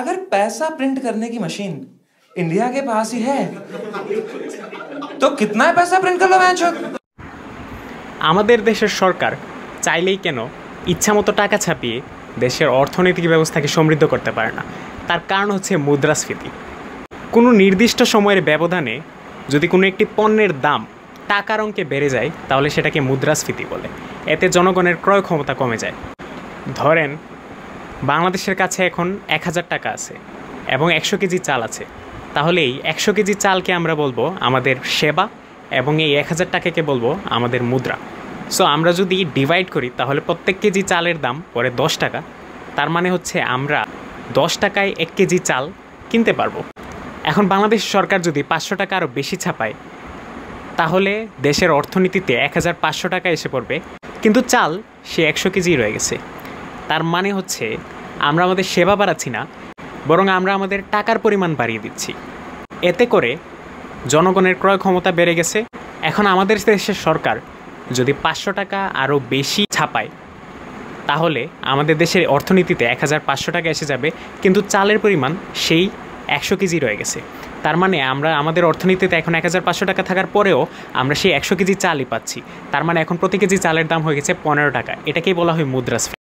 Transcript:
अगर पैसा प्रिंट करने की मशीन इंडिया के पास ही है तो कितना है पैसा प्रिंट कर लो बैंचो। আমাদের দেশের সরকার চাইলেই কেন ইচ্ছামতো টাকা ছাপিয়ে দেশের অর্থনৈতিক ব্যবস্থাকে সমৃদ্ধ করতে পারে না। তার কারণ হচ্ছে মুদ্রাস্ফীতি। কোনো নির্দিষ্ট সময়ের ব্যবধানে যদি কোনো একটি পণ্যের দাম টাকার অঙ্কে বেড়ে যায় তাহলে সেটাকে মুদ্রাস্ফীতি বলে। এতে জনগণের ক্রয় ক্ষমতা কমে যায়। ধরেন বাংলাদেশের কাছে এখন 1000 টাকা আছে এবং 100 কেজি চাল আছে, তাহলে এই 100 কেজি চালকে আমরা বলবো আমাদের সেবা এবং এই 1000 টাকাকে বলবো আমাদের মুদ্রা। সো আমরা যদি ডিভাইড করি তাহলে প্রত্যেক কেজি চালের দাম পরে 10 টাকা। তার মানে হচ্ছে আমরা 10 টাকায় 1 কেজি চাল কিনতে পারবো। এখন বাংলাদেশ সরকার যদি 500 টাকা আরও বেশি ছাপায় তাহলে দেশের অর্থনীতিতে 1500 টাকা এসে পড়বে, কিন্তু চাল সে 100 কেজি রয়ে গেছে। তার মানে হচ্ছে আমরা আমাদের সেবা বাড়াচ্ছি না, বরং আমরা আমাদের টাকার পরিমাণ বাড়িয়ে দিচ্ছি। এতে করে জনগণের ক্রয় ক্ষমতা বেড়ে গেছে। এখন আমাদের দেশের সরকার যদি 500 টাকা আরও বেশি ছাপায় তাহলে আমাদের দেশের অর্থনীতিতে 1500 টাকা এসে যাবে, কিন্তু চালের পরিমাণ সেই 100 কেজি রয়ে গেছে। তার মানে আমরা আমাদের অর্থনীতিতে এখন 1500 টাকা থাকার পরেও আমরা সেই 100 কেজি চালই পাচ্ছি। তার মানে এখন প্রতি কেজি চালের দাম হয়ে গেছে 15 টাকা। এটাকেই বলা হয় মুদ্রাস্ফীতি।